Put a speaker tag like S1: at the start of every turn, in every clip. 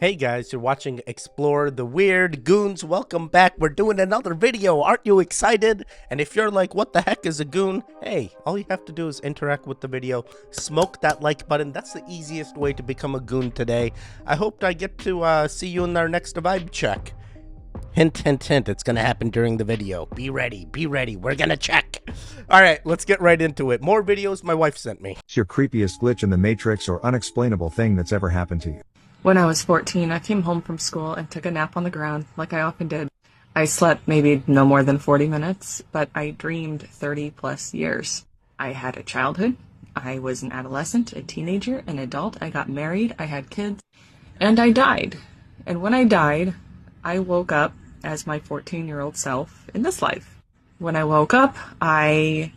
S1: Hey guys, you're watching Explore the Weird. Goons, welcome back. We're doing another video. Aren't you excited? And if you're like, what the heck is a goon? Hey, all you have to do is interact with the video, smoke that like button. That's the easiest way to become a goon today. I hope I get to see you in our next vibe check. Hint, hint, hint. It's going to happen during the video. Be ready. Be ready. We're going to check. All right, let's get right into it. More videos my wife sent me.
S2: What's your creepiest glitch in the Matrix or unexplainable thing that's ever happened to you?
S3: When I was 14, I came home from school and took a nap on the ground, like I often did. I slept maybe no more than 40 minutes, but I dreamed 30 plus years. I had a childhood, I was an adolescent, a teenager, an adult, I got married, I had kids, and I died. And when I died, I woke up as my 14-year-old self in this life. When I woke up, I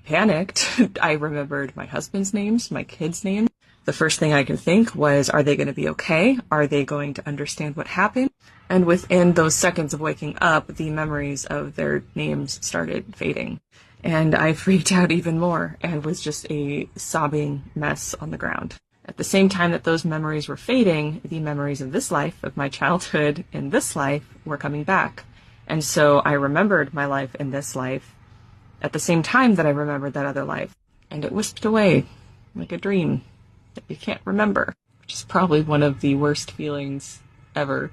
S3: panicked. I remembered my husband's names, my kids' names. The first thing I could think was, are they going to be okay? Are they going to understand what happened? And within those seconds of waking up, the memories of their names started fading. And I freaked out even more and was just a sobbing mess on the ground. At the same time that those memories were fading, the memories of this life, of my childhood in this life, were coming back. And so I remembered my life in this life at the same time that I remembered that other life. And it whisked away like a dream that you can't remember, which is probably one of the worst feelings ever.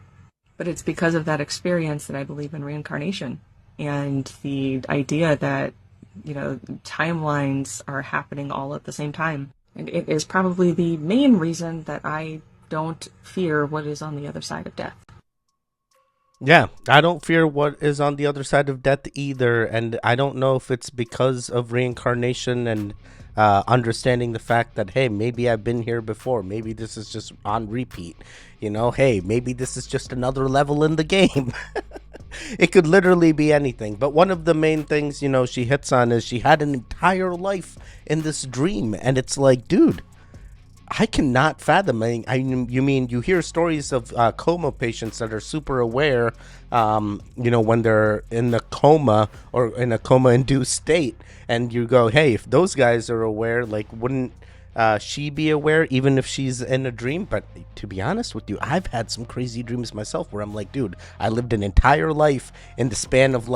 S3: But it's because of that experience that I believe in reincarnation and the idea that, timelines are happening all at the same time. And it is probably the main reason that I don't fear what is on the other side of death.
S1: Yeah, I don't fear what is on the other side of death either, and I don't know if it's because of reincarnation and understanding the fact that, hey, maybe I've been here before, maybe this is just on repeat, hey, maybe this is just another level in the game. It could literally be anything, but one of the main things, she hits on is she had an entire life in this dream, and it's like, dude, I cannot fathom. You mean you hear stories of coma patients that are super aware, when they're in the coma or in a coma-induced state, and you go, hey, if those guys are aware, like, wouldn't she be aware even if she's in a dream? But to be honest with you, I've had some crazy dreams myself where I'm like, dude, I lived an entire life in the span of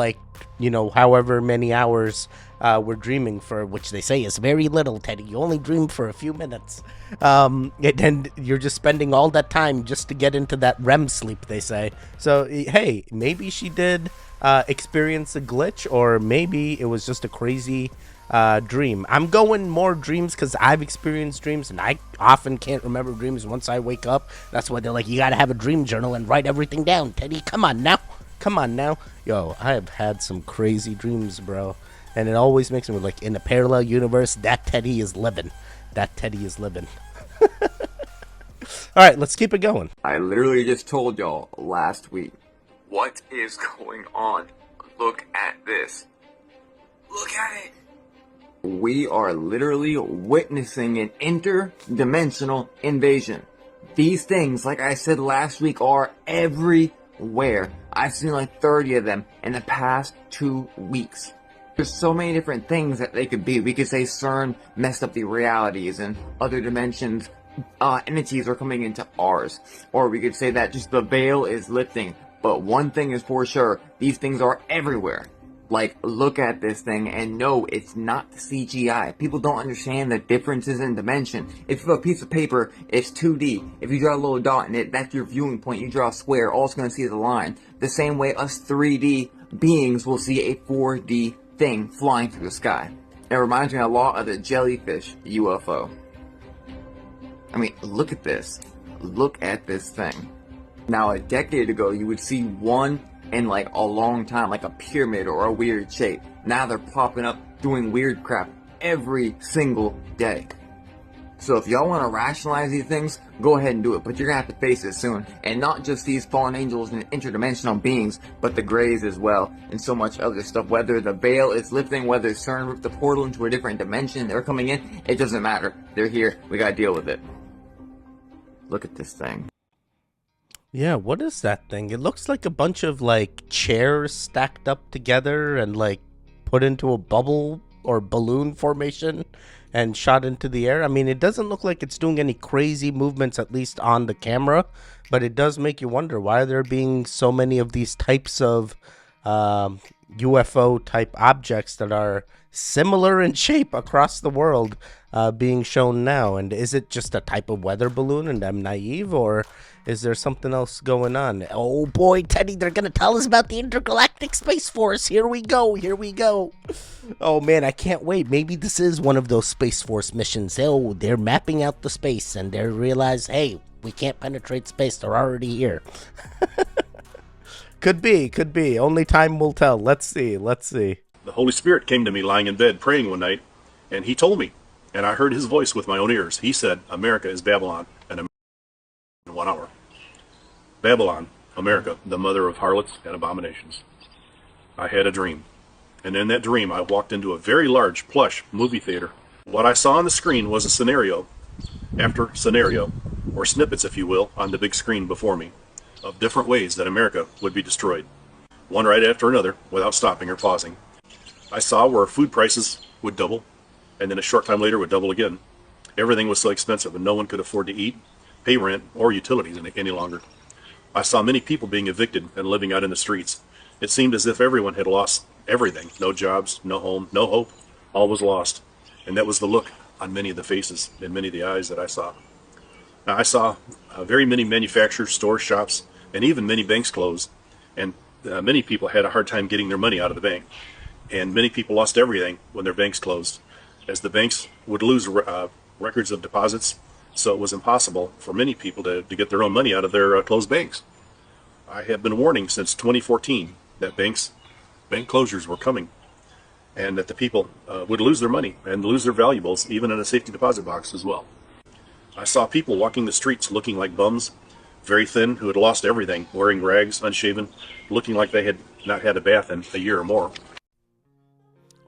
S1: however many hours we're dreaming for, which they say is very little, Teddy. You only dream for a few minutes. And you're just spending all that time just to get into that REM sleep, they say. So, hey, maybe she did experience a glitch, or maybe it was just a crazy dream. I'm going more dreams because I've experienced dreams, and I often can't remember dreams once I wake up. That's why they're like, you gotta have a dream journal and write everything down, Teddy. Come on now. Yo, I have had some crazy dreams, bro. And it always makes me like, in a parallel universe, that Teddy is living. All right, let's keep it going.
S4: I literally just told y'all last week. What is going on? Look at this. Look at it. We are literally witnessing an interdimensional invasion. These things, like I said last week, are everywhere. I've seen like 30 of them in the past 2 weeks. There's so many different things that they could be. We could say CERN messed up the realities and other dimensions, entities are coming into ours. Or we could say that just the veil is lifting. But one thing is for sure, these things are everywhere. Like, look at this thing and no, it's not CGI. People don't understand the differences in dimension. If you have a piece of paper, it's 2D. If you draw a little dot in it, that's your viewing point. You draw a square, all it's going to see is a line. The same way us 3D beings will see a 4D thing flying through the sky. It reminds me a lot of the jellyfish UFO. I mean, look at this. Look at this thing. Now, a decade ago, you would see one in like a long time, like a pyramid or a weird shape. Now they're popping up doing weird crap every single day. So if y'all want to rationalize these things, go ahead and do it, but you're going to have to face it soon. And not just these fallen angels and interdimensional beings, but the Greys as well, and so much other stuff. Whether the veil is lifting, whether CERN ripped the portal into a different dimension, they're coming in, it doesn't matter. They're here, we got to deal with it. Look at this thing.
S1: Yeah, what is that thing? It looks like a bunch of like chairs stacked up together and like put into a bubble or balloon formation. and shot into the air. I mean, it doesn't look like it's doing any crazy movements, at least on the camera, but it does make you wonder why there being so many of these types of um, UFO type objects that are similar in shape across the world being shown now. And is it just a type of weather balloon and I'm naive, or is there something else going on? Oh boy, Teddy, they're going to tell us about the Intergalactic Space Force. Here we go. Here we go. Oh man, I can't wait. Maybe this is one of those Space Force missions. Oh, they're mapping out the space and they realize, hey, we can't penetrate space. They're already here. Could be, could be. Only time will tell. Let's see, let's see.
S5: The Holy Spirit came to me lying in bed praying one night, and he told me, and I heard his voice with my own ears. He said, America is Babylon, and in 1 hour. Babylon, America, the mother of harlots and abominations. I had a dream, and in that dream I walked into a very large, plush movie theater. What I saw on the screen was a scenario after scenario, or snippets, if you will, on the big screen before me, of different ways that America would be destroyed, one right after another, without stopping or pausing. I saw where food prices would double, and then a short time later would double again. Everything was so expensive, and no one could afford to eat, pay rent, or utilities any longer. I saw many people being evicted and living out in the streets. It seemed as if everyone had lost everything. No jobs, no home, no hope. All was lost. And that was the look on many of the faces and many of the eyes that I saw. Now, I saw very many manufacturers, stores, shops, and even many banks closed. And many people had a hard time getting their money out of the bank. And many people lost everything when their banks closed, as the banks would lose records of deposits. So it was impossible for many people to get their own money out of their closed banks. I have been warning since 2014 that bank closures were coming, and that the people would lose their money and lose their valuables, even in a safety deposit box as well. I saw people walking the streets looking like bums, very thin, who had lost everything, wearing rags, unshaven, looking like they had not had a bath in a year or more.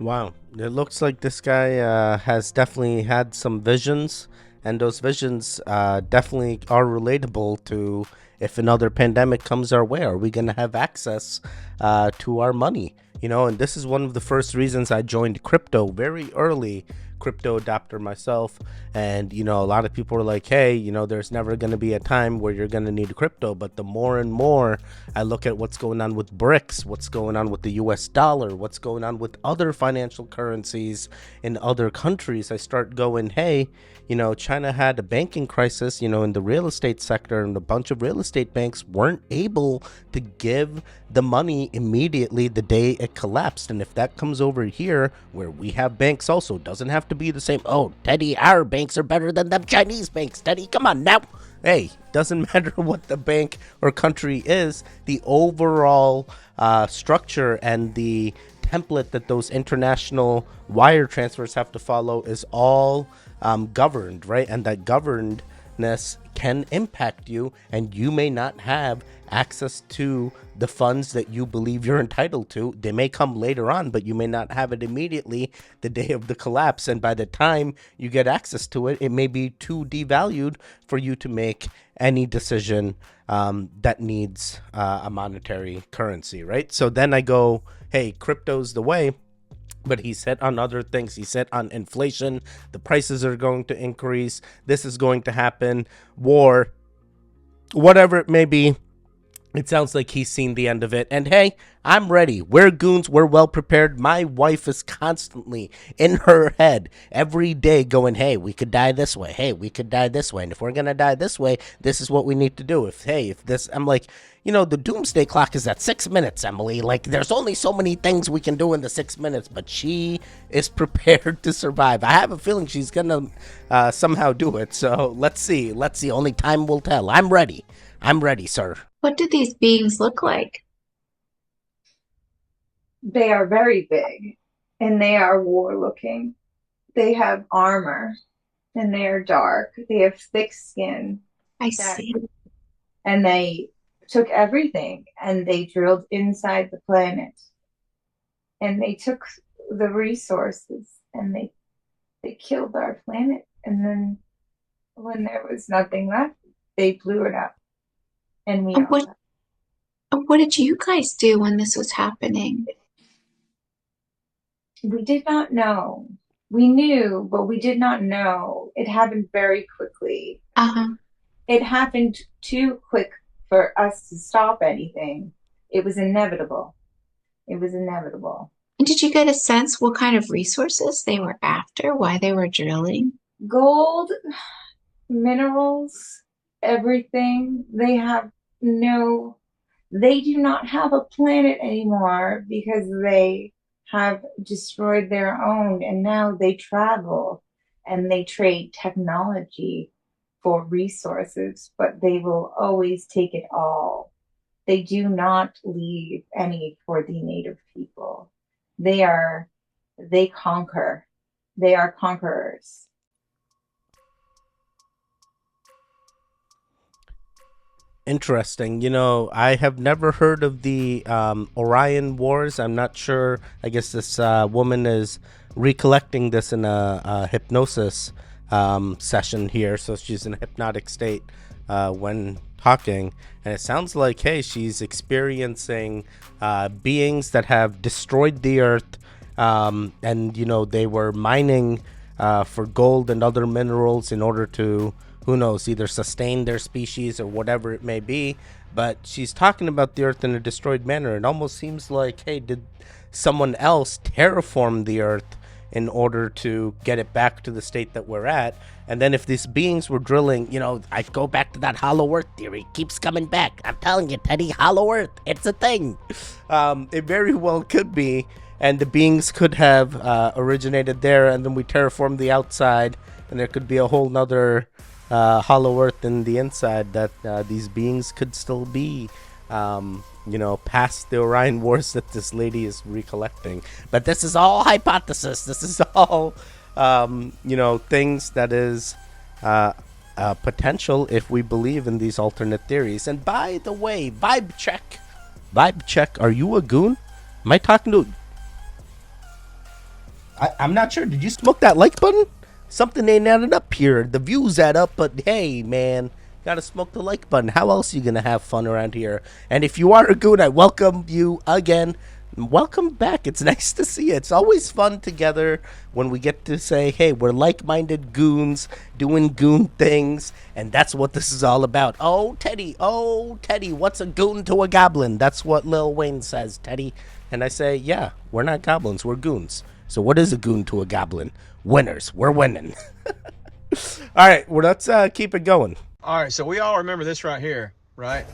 S1: Wow, it looks like this guy has definitely had some visions, and those visions definitely are relatable to if another pandemic comes our way. Are we going to have access to our money? You know, and this is one of the first reasons I joined crypto very early. Crypto adopter myself, and you know, a lot of people are like, hey, you know, there's never going to be a time where you're going to need crypto. But the more and more I look at what's going on with BRICS, what's going on with the US dollar, what's going on with other financial currencies in other countries, I start going, hey, you know, China had a banking crisis, you know, in the real estate sector, and a bunch of real estate banks weren't able to give the money immediately the day it collapsed. And if that comes over here, where we have banks also, doesn't have to be the same. Oh, Teddy, our banks are better than them Chinese banks. Teddy, come on now. Hey, doesn't matter what the bank or country is, the overall structure and the template that those international wire transfers have to follow is all governed, right? And that governedness can impact you, and you may not have access to the funds that you believe you're entitled to. They may come later on, but you may not have it immediately the day of the collapse. And by the time you get access to it, it may be too devalued for you to make any decision that needs a monetary currency, right? So then I go, hey, crypto's the way. But he's hit on other things. He's hit on inflation. The prices are going to increase. This is going to happen. War, whatever it may be. It sounds like he's seen the end of it. And hey, I'm ready. We're goons. We're well prepared. My wife is constantly in her head every day going, hey, we could die this way. Hey, we could die this way. And if we're going to die this way, this is what we need to do. I'm like, you know, the doomsday clock is at 6 minutes, Emily. Like, there's only so many things we can do in the 6 minutes, but she is prepared to survive. I have a feeling she's going to somehow do it. So let's see. Only time will tell. I'm ready, sir.
S6: What do these beings look like?
S7: They are very big, and they are war-looking. They have armor, and they are dark. They have thick skin.
S6: I see.
S7: And they took everything, and they drilled inside the planet. And they took the resources, and they killed our planet. And then when there was nothing left, they blew it up. And we
S6: What did you guys do when this was happening?
S7: We did not know. We knew, but we did not know. It happened very quickly.
S6: Uh-huh.
S7: It happened too quick for us to stop anything. It was inevitable. It was inevitable.
S6: And did you get a sense what kind of resources they were after, why they were drilling?
S7: Gold, minerals, everything. They do not have a planet anymore because they have destroyed their own, and now they travel and they trade technology for resources, but they will always take it all. They do not leave any for the native people. They conquer. They are conquerors.
S1: Interesting. You know, I have never heard of the Orion Wars. I'm not sure. I guess this woman is recollecting this in a hypnosis session here. So she's in a hypnotic state when talking. And it sounds like, hey, she's experiencing beings that have destroyed the earth. And, you know, they were mining for gold and other minerals in order to, who knows, either sustain their species or whatever it may be. But she's talking about the earth in a destroyed manner. It almost seems like, hey, did someone else terraform the earth in order to get it back to the state that we're at? And then if these beings were drilling, you know, I go back to that hollow earth theory. It keeps coming back. I'm telling you, Teddy, hollow earth, it's a thing. It very well could be. And the beings could have originated there, and then we terraformed the outside, and there could be a whole nother hollow earth in the inside that these beings could still be, you know, past the Orion Wars that this lady is recollecting. But this is all hypothesis. This is all, you know, things that is potential if we believe in these alternate theories. And by the way, vibe check. Are you a goon? Am I talking to? I'm not sure. Did you smoke that like button? Something ain't adding up here. The views add up, but hey, man, gotta smoke the like button. How else are you gonna have fun around here? And if you are a goon, I welcome you again. Welcome back. It's nice to see you. It's always fun together when we get to say, hey, we're like-minded goons doing goon things, and that's what this is all about. Oh, Teddy, what's a goon to a goblin? That's what Lil Wayne says, Teddy. And I say, yeah, we're not goblins, we're goons. So what is a goon to a goblin? Winners. We're winning. All right, well, let's keep it going.
S8: All right, so we all remember this right here, right?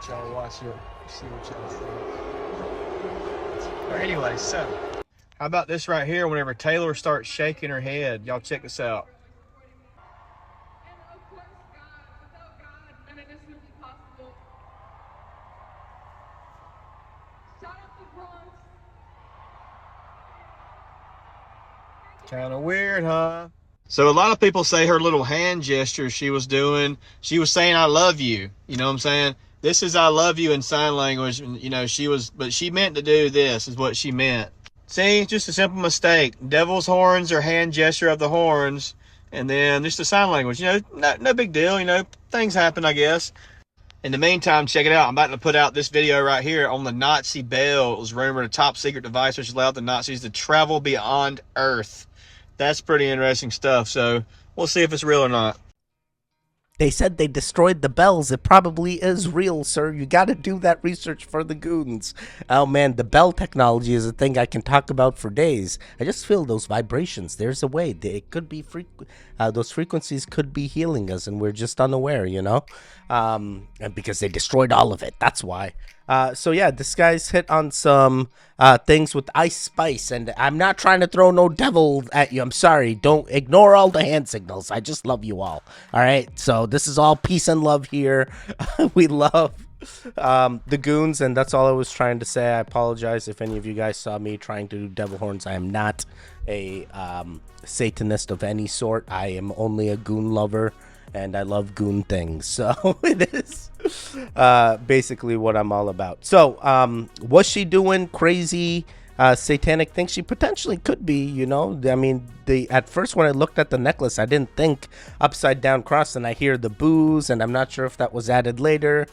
S8: Y'all watch it, see what y'all think. But anyway, so how about this right here? Whenever Taylor starts shaking her head, y'all check this out. Kind of weird, huh? So a lot of people say her little hand gesture she was doing, she was saying, I love you. You know what I'm saying? This is I love you in sign language. You know, but she meant to do this is what she meant. See, just a simple mistake. Devil's horns or hand gesture of the horns. And then just the sign language. You know, no big deal. You know, things happen, I guess. In the meantime, check it out. I'm about to put out this video right here on the Nazi bell. It was rumored a top secret device which allowed the Nazis to travel beyond Earth. That's pretty interesting stuff, so we'll see if it's real or not.
S1: They said they destroyed the bells. It probably is real, sir. You got to do that research for the goons. Oh, man, the bell technology is a thing I can talk about for days. I just feel those vibrations. There's a way. It could be those frequencies could be healing us, and we're just unaware, you know? And because they destroyed all of it. That's why. So yeah, this guy's hit on some things with Ice Spice, and I'm not trying to throw no devil at you. I'm sorry. Don't ignore all the hand signals. I just love you all. All right. So this is all peace and love here. We love the goons, and that's all I was trying to say. I apologize if any of you guys saw me trying to do devil horns. I am not a Satanist of any sort. I am only a goon lover. And I love goon things, so it is basically what I'm all about. So, was she doing crazy satanic thing. She potentially could be, you know. I mean, at first when I looked at the necklace, I didn't think upside down cross, and I hear the booze, and I'm not sure if that was added later,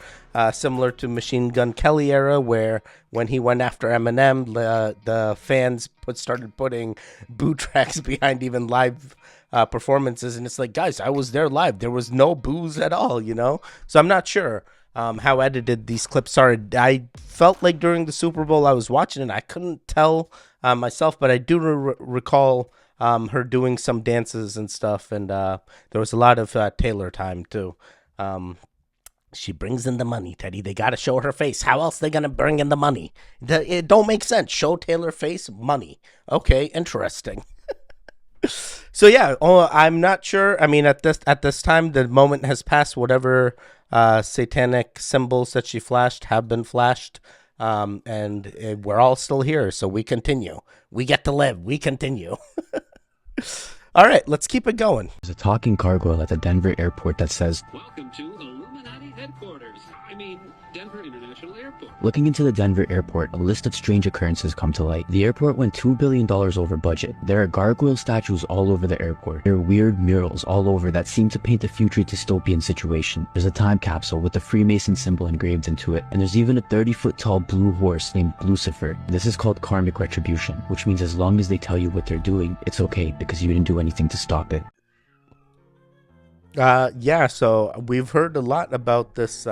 S1: similar to Machine Gun Kelly era, where when he went after Eminem, the fans started putting boo tracks behind even live performances, and it's like, guys, I was there live. There was no booze at all, you know. So I'm not sure how edited these clips are. I felt like during the Super Bowl I was watching it, I couldn't tell myself, but I do recall her doing some dances and stuff, and there was a lot of Taylor time too. She brings in the money, Teddy. They got to show her face. How else they going to bring in the money? It don't make sense. Show Taylor face, money. Okay, interesting. So yeah, I'm not sure. I mean, at this time, the moment has passed. Whatever satanic symbols that she flashed have been flashed, and we're all still here. So we continue. We get to live. We continue. All right, let's keep it going.
S9: There's a talking gargoyle at the Denver airport that says,
S10: "Welcome to Illuminati headquarters. I mean, Denver International Airport."
S9: Looking into the Denver airport, a list of strange occurrences come to light. The airport went $2 billion over budget. There are gargoyle statues all over the airport. There are weird murals all over that seem to paint a future dystopian situation. There's a time capsule with the Freemason symbol engraved into it. And there's even a 30-foot tall blue horse named Lucifer. This is called karmic retribution, which means as long as they tell you what they're doing, it's okay because you didn't do anything to stop it.
S1: Yeah, so we've heard a lot about this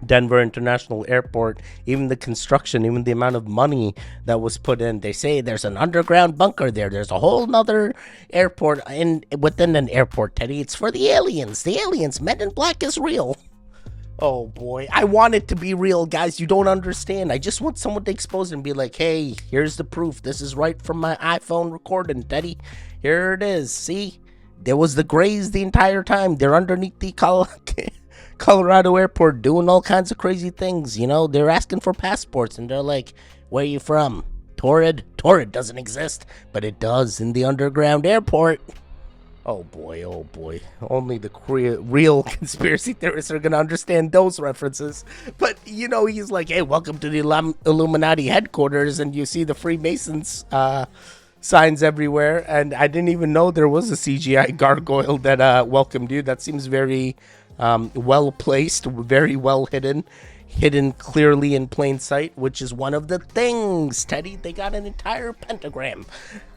S1: Denver International Airport, even the construction, even the amount of money that was put in. They say there's an underground bunker there. There's a whole nother airport within an airport, Teddy. It's for the aliens. The aliens. Men in Black is real. Oh boy, I want it to be real, guys. You don't understand. I just want someone to expose it and be like, hey, here's the proof. This is right from my iPhone recording, Teddy. Here it is. See? There was the Grays the entire time. They're underneath the Colorado airport doing all kinds of crazy things. You know, they're asking for passports and they're like, where are you from? Torrid? Torrid doesn't exist, but it does in the underground airport. Oh boy, oh boy. Only the real conspiracy theorists are going to understand those references. But, you know, he's like, hey, welcome to the Illuminati headquarters, and you see the Freemasons signs everywhere, and I didn't even know there was a CGI gargoyle that welcomed you. That seems very well placed, very well hidden clearly in plain sight, which is one of the things, Teddy. They got an entire pentagram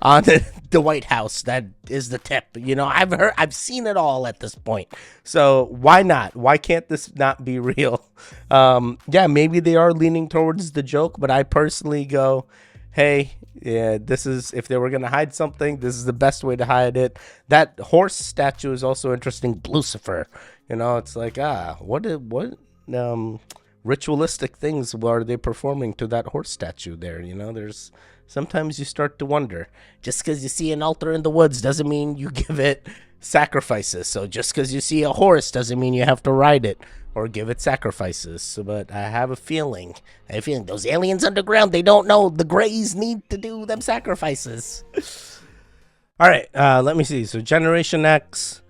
S1: on the White House. That is the tip. You know, I've seen it all at this point. So why not? Why can't this not be real? Yeah, maybe they are leaning towards the joke, but I personally go, hey, yeah, this is, if they were going to hide something, this is the best way to hide it. That horse statue is also interesting. Lucifer, you know, it's like, what ritualistic things are they performing to that horse statue there? You know, there's sometimes you start to wonder, just because you see an altar in the woods doesn't mean you give it sacrifices. So just because you see a horse doesn't mean you have to ride it or give it sacrifices. So, but I have a feeling those aliens underground, they don't know the Greys need to do them sacrifices. All right, let me see. So Generation X,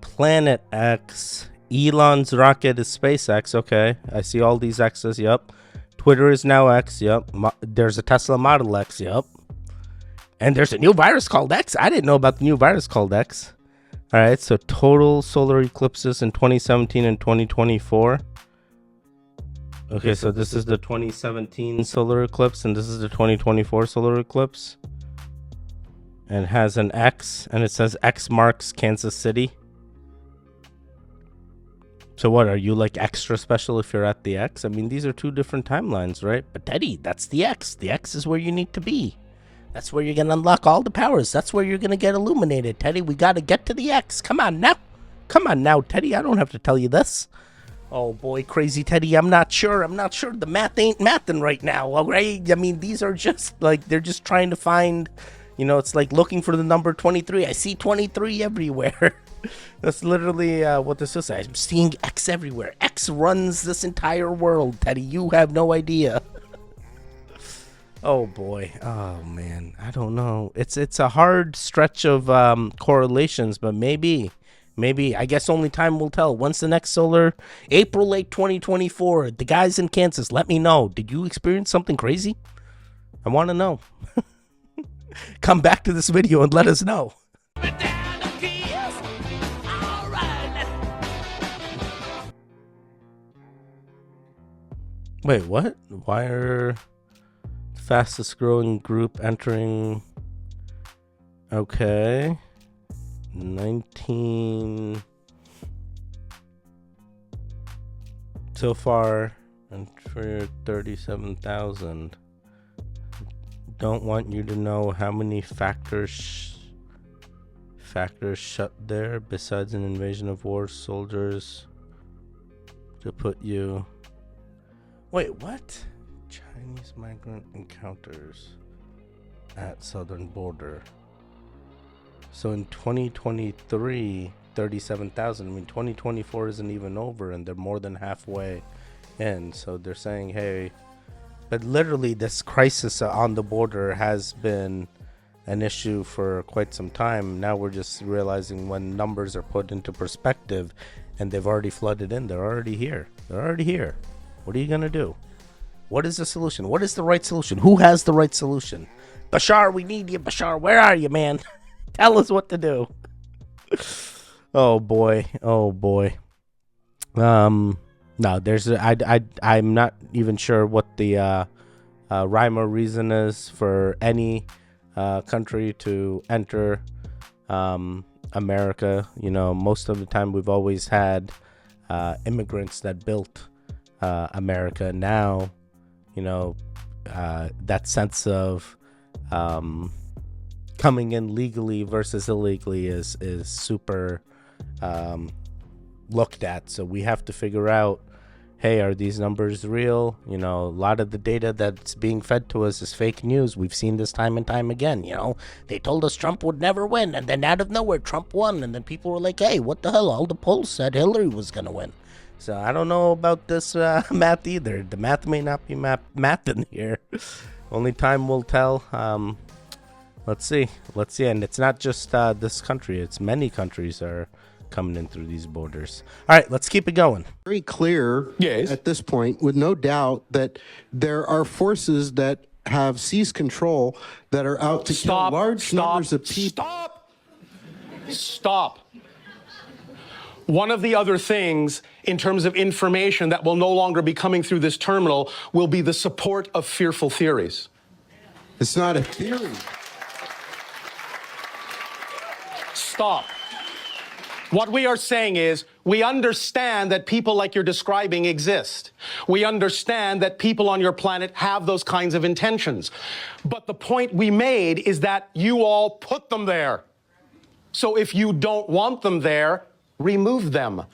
S1: Planet X, Elon's rocket is SpaceX. Okay, I see all these X's. Yep. Twitter is now X. Yep. There's a Tesla Model X. Yep. And there's a new virus called X. I didn't know about the new virus called X. All right, so total solar eclipses in 2017 and 2024. Okay, so this is the 2017 solar eclipse, and this is the 2024 solar eclipse. And it has an X, and it says X marks Kansas City. So what, are you like extra special if you're at the X? I mean, these are two different timelines, right? But Teddy, that's the X. The X is where you need to be. That's where you're going to unlock all the powers. That's where you're going to get illuminated, Teddy. We got to get to the X. Come on now. Come on now, Teddy. I don't have to tell you this. Oh, boy, crazy Teddy. I'm not sure. The math ain't mathing right now, all right? I mean, these are just, like, they're just trying to find, you know, it's like looking for the number 23. I see 23 everywhere. That's literally what this is. I'm seeing X everywhere. X runs this entire world, Teddy. You have no idea. Oh boy. Oh man. I don't know. It's a hard stretch of correlations, but maybe. I guess only time will tell. When's the next solar? April 8, 2024. The guys in Kansas, let me know. Did you experience something crazy? I want to know. Come back to this video and let us know. Wait, what? Why are fastest growing group entering? Okay. 19 so far, and for 37,000. Don't want you to know how many factors shut there besides an invasion of war soldiers to put you. Wait, what? Chinese migrant encounters at southern border. So in 2023, 37,000. I mean, 2024 isn't even over, and they're more than halfway in. So they're saying, hey, but literally this crisis on the border has been an issue for quite some time. Now we're just realizing when numbers are put into perspective, and they've already flooded in. They're already here. They're already here. What are you going to do? What is the solution? What is the right solution? Who has the right solution? Bashar, we need you, Bashar. Where are you, man? Tell us what to do. Oh boy. Oh boy. No, there's I'm not even sure what the rhyme or reason is for any country to enter America. You know, most of the time we've always had immigrants that built America. Now, you know, that sense of coming in legally versus illegally is super looked at. So we have to figure out, hey, are these numbers real? You know, a lot of the data that's being fed to us is fake news. We've seen this time and time again. You know, they told us Trump would never win, and then out of nowhere Trump won, and then people were like, hey, what the hell, all the polls said Hillary was gonna win. So I don't know about this math either. The math may not be math in here. Only time will tell. Let's see, and it's not just this country, it's many countries are coming in through these borders. All right, let's keep it going.
S11: Very clear at this point, with no doubt, that there are forces that have seized control that are out to kill large numbers of people.
S12: Stop. One of the other things in terms of information that will no longer be coming through this terminal will be the support of fearful theories.
S11: It's not a theory.
S12: Stop. What we are saying is, we understand that people like you're describing exist. We understand that people on your planet have those kinds of intentions. But the point we made is that you all put them there. So if you don't want them there, remove them.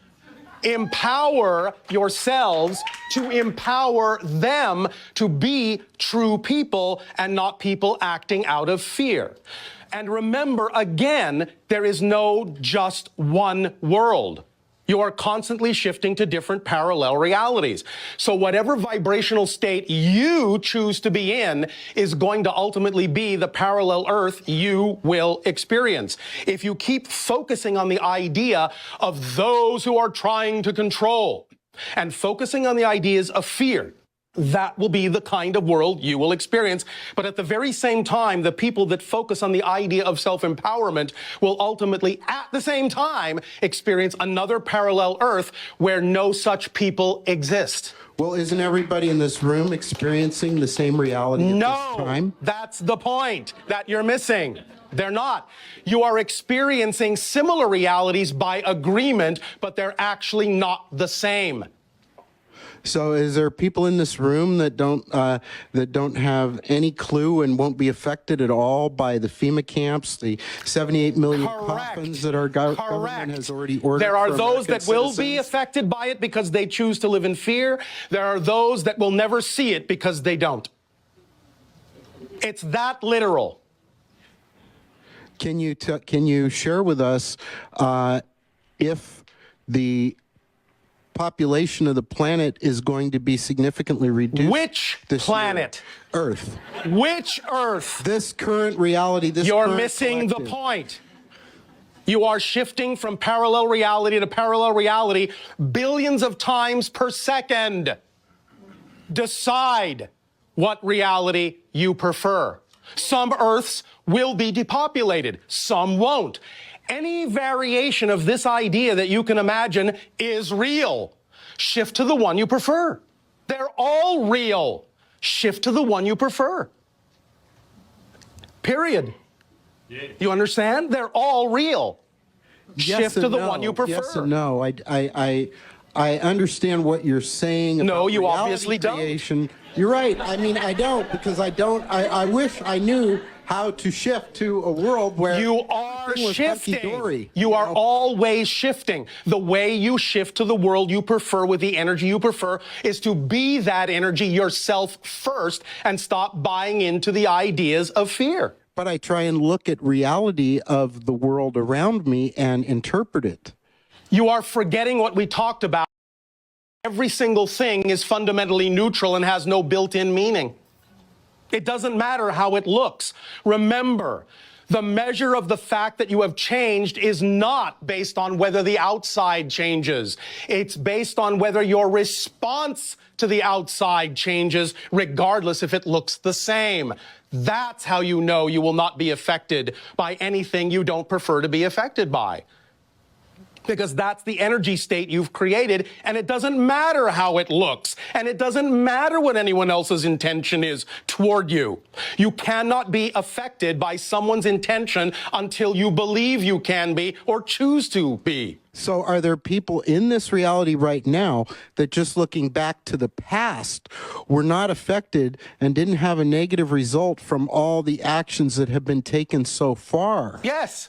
S12: Empower yourselves to empower them to be true people and not people acting out of fear. And remember, again, there is no just one world. You are constantly shifting to different parallel realities. So whatever vibrational state you choose to be in is going to ultimately be the parallel Earth you will experience. If you keep focusing on the idea of those who are trying to control and focusing on the ideas of fear, that will be the kind of world you will experience. But at the very same time, the people that focus on the idea of self-empowerment will ultimately, at the same time, experience another parallel Earth where no such people exist.
S11: Well, isn't everybody in this room experiencing the same reality at this time?
S12: No, that's the point that you're missing. They're not. You are experiencing similar realities by agreement, but they're actually not the same.
S11: So is there people in this room that don't have any clue and won't be affected at all by the FEMA camps, the 78 million coffins that our government has already ordered?
S12: There are
S11: for
S12: those
S11: American
S12: that will
S11: citizens?
S12: be affected by it because they choose to live in fear. There are those that will never see it because they don't. It's that literal.
S11: Can you share with us if the population of the planet is going to be significantly reduced?
S12: Which planet?
S11: Earth.
S12: Which Earth?
S11: This current reality, this
S12: You're
S11: current
S12: missing the
S11: collective.
S12: point. You are shifting from parallel reality to parallel reality billions of times per second. Decide what reality you prefer. Some Earths will be depopulated, some won't. Any variation of this idea that you can imagine is real. Shift to the one you prefer. They're all real. Shift to the one you prefer. Period. You understand? They're all real. Shift to the one you prefer.
S11: Yes and no. I understand what you're saying.
S12: No,
S11: about
S12: you
S11: reality
S12: obviously
S11: creation. You're right. I mean, I don't, because I wish I knew how to shift to a world where
S12: you are
S11: everything was
S12: shifting.
S11: hunky-dory,
S12: You are always shifting. The way you shift to the world you prefer with the energy you prefer is to be that energy yourself first and stop buying into the ideas of fear.
S11: But I try and look at reality of the world around me and interpret it.
S12: You are forgetting what we talked about. Every single thing is fundamentally neutral and has no built-in meaning. It doesn't matter how it looks. Remember, the measure of the fact that you have changed is not based on whether the outside changes. It's based on whether your response to the outside changes, regardless if it looks the same. That's how you know you will not be affected by anything you don't prefer to be affected by. Because that's the energy state you've created, and it doesn't matter how it looks, and it doesn't matter what anyone else's intention is toward you. You cannot be affected by someone's intention until you believe you can be or choose to be.
S11: So are there people in this reality right now that, just looking back to the past, were not affected and didn't have a negative result from all the actions that have been taken so far?
S12: Yes.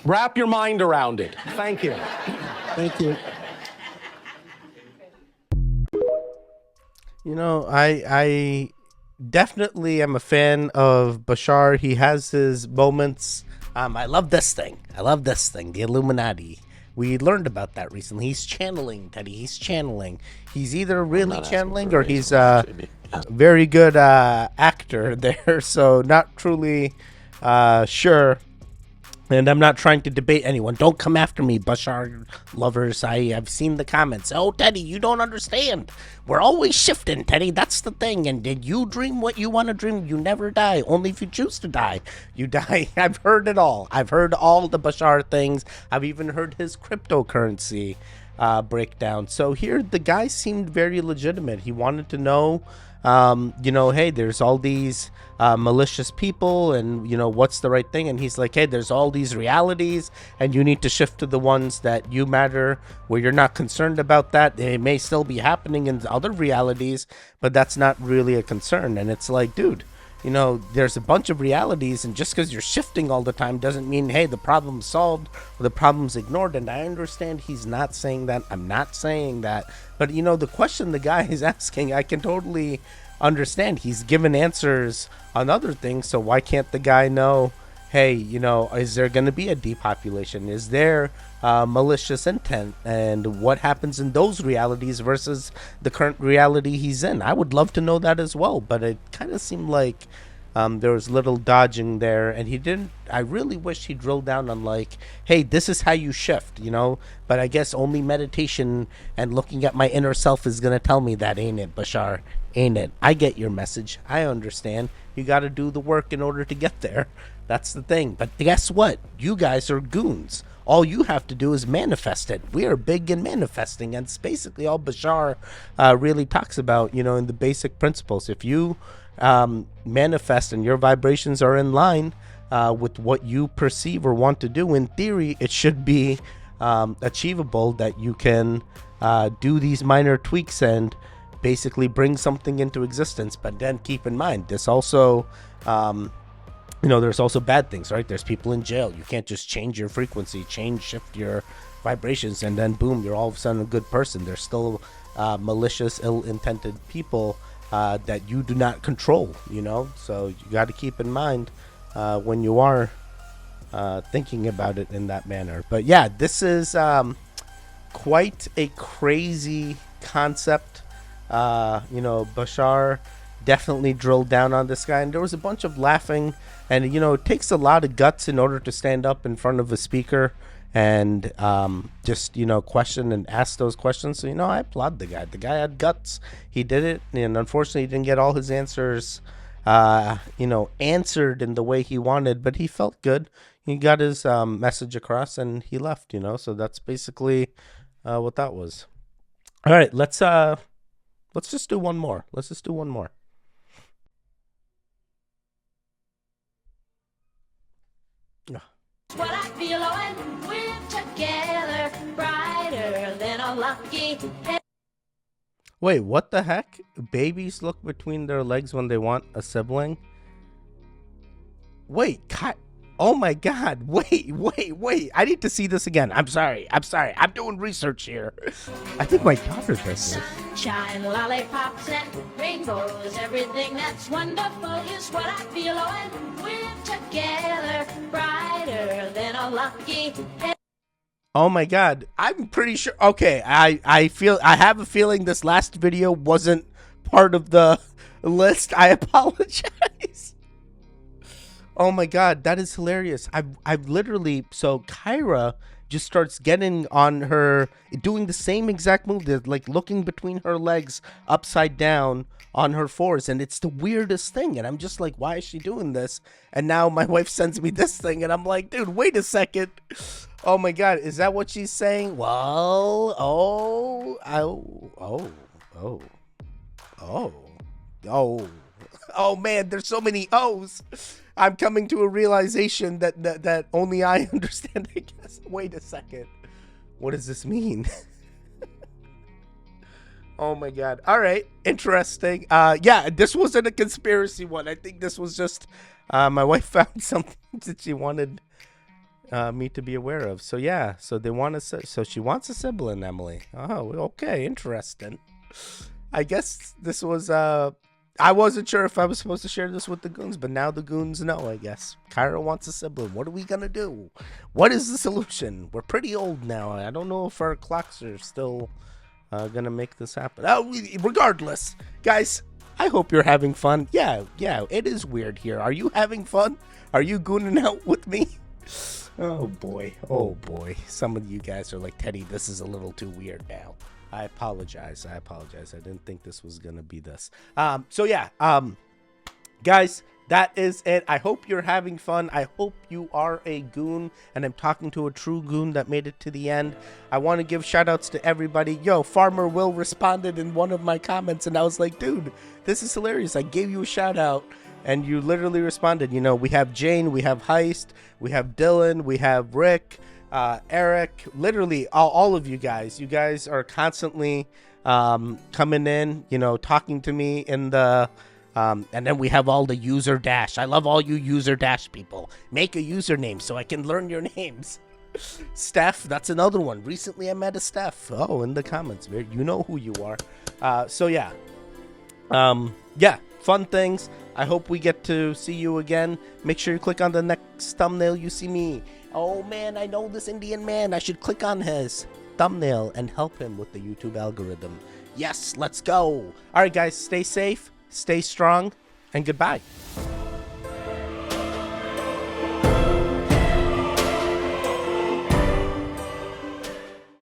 S12: Wrap your mind around it. Thank you.
S11: Thank you.
S1: You know, I definitely am a fan of Bashar. He has his moments. I love this thing. The Illuminati. We learned about that recently. He's channeling, Teddy. He's channeling. He's either really channeling or he's a very good actor there. So not truly sure. And I'm not trying to debate anyone. Don't come after me, Bashar lovers. I've seen the comments. Oh, Teddy, you don't understand. We're always shifting, Teddy. That's the thing. And did you dream what you want to dream? You never die. Only if you choose to die. You die. I've heard it all. I've heard all the Bashar things. I've even heard his cryptocurrency breakdown. So here, the guy seemed very legitimate. He wanted to know, hey, there's all these malicious people, and what's the right thing. And he's like, hey, there's all these realities, and you need to shift to the ones that you matter, where you're not concerned about that. They may still be happening in other realities, but that's not really a concern. And it's like, dude, there's a bunch of realities, and just because you're shifting all the time doesn't mean, hey, the problem's solved or the problem's ignored. And I understand he's not saying that. I'm not saying that. But, the question the guy is asking, I can totally understand. He's given answers on other things, so why can't the guy know, hey, is there going to be a depopulation? Is there malicious intent? And what happens in those realities versus the current reality he's in? I would love to know that as well, but it kind of seemed like there was little dodging there, and he didn't. I really wish he drilled down on, like, hey, this is how you shift, but I guess only meditation and looking at my inner self is going to tell me that, ain't it, Bashar? Ain't it? I get your message. I understand. You got to do the work in order to get there. That's the thing. But guess what? You guys are goons. All you have to do is manifest it. We are big in manifesting, and it's basically all Bashar really talks about, in the basic principles. If you manifest and your vibrations are in line with what you perceive or want to do, in theory, it should be achievable that you can do these minor tweaks and basically bring something into existence. But then keep in mind, this also there's also bad things, right? There's people in jail. You can't just change your frequency, shift your vibrations, and then boom, you're all of a sudden a good person. There's still malicious, ill-intended people that you do not control, so you got to keep in mind when you are thinking about it in that manner. But yeah, this is quite a crazy concept. Bashar definitely drilled down on this guy, and there was a bunch of laughing, and it takes a lot of guts in order to stand up in front of a speaker and just, you know, question and ask those questions. So, you know, I applaud the guy. The guy had guts. He did it, and unfortunately he didn't get all his answers you know, answered in the way he wanted, but he felt good. He got his message across, and he left, you know. So that's basically what that was. All right, let's just do one more. Let's just do one more.
S13: What I feel when we're together, brighter than a lucky.
S1: Wait, what the heck? Babies look between their legs when they want a sibling? Wait, oh my God. Wait. I need to see this again. I'm sorry. I'm doing research here. I think my daughter does this.
S13: Sunshine, lollipops, and rainbows. Everything that's wonderful is what I feel when we're together, brighter than a lucky.
S1: Oh my God. I'm pretty sure. Okay, I have a feeling this last video wasn't part of the list. I apologize. Oh my God, that is hilarious. I've literally, so Kyra just starts getting on her, doing the same exact move, like looking between her legs upside down on her fours, and it's the weirdest thing, and I'm just like, why is she doing this? And now my wife sends me this thing, and I'm like, dude, wait a second. Oh my God, is that what she's saying? Well, oh man, there's so many O's. I'm coming to a realization that only I understand, I guess. Wait a second. What does this mean? Oh my God. All right. Interesting. Yeah, this wasn't a conspiracy one. I think this was just my wife found something that she wanted me to be aware of. So yeah, so she wants a sibling, Emily. Oh, okay. Interesting. I guess this was I wasn't sure if I was supposed to share this with the goons, but now the goons know, I guess. Kyra wants a sibling. What are we gonna do? What is the solution? We're pretty old now. I don't know if our clocks are still gonna make this happen. Oh, regardless, guys, I hope you're having fun. Yeah, it is weird here. Are you having fun? Are you gooning out with me? Oh boy. Some of you guys are like, Teddy, this is a little too weird now. I apologize. I didn't think this was gonna be this. So yeah, guys, that is it. I hope you're having fun. I hope you are a goon, and I'm talking to a true goon that made it to the end. I want to give shout outs to everybody. Yo, Farmer Will responded in one of my comments, and I was like, dude, this is hilarious. I gave you a shout out, and you literally responded. You know, we have Jane, we have Heist, we have Dylan, we have Rick, Eric, literally all of you guys. You guys are constantly coming in, you know, talking to me in the and then we have all the user dash. I love all you user dash people. Make a username so I can learn your names. Steph, that's another one. Recently I met a Steph. Oh, in the comments, you know who you are. So yeah, fun things. I hope we get to see you again. Make sure you click on the next thumbnail you see me. Oh man, I know this Indian man. I should click on his thumbnail and help him with the YouTube algorithm. Yes, let's go. All right, guys, stay safe, stay strong, and goodbye.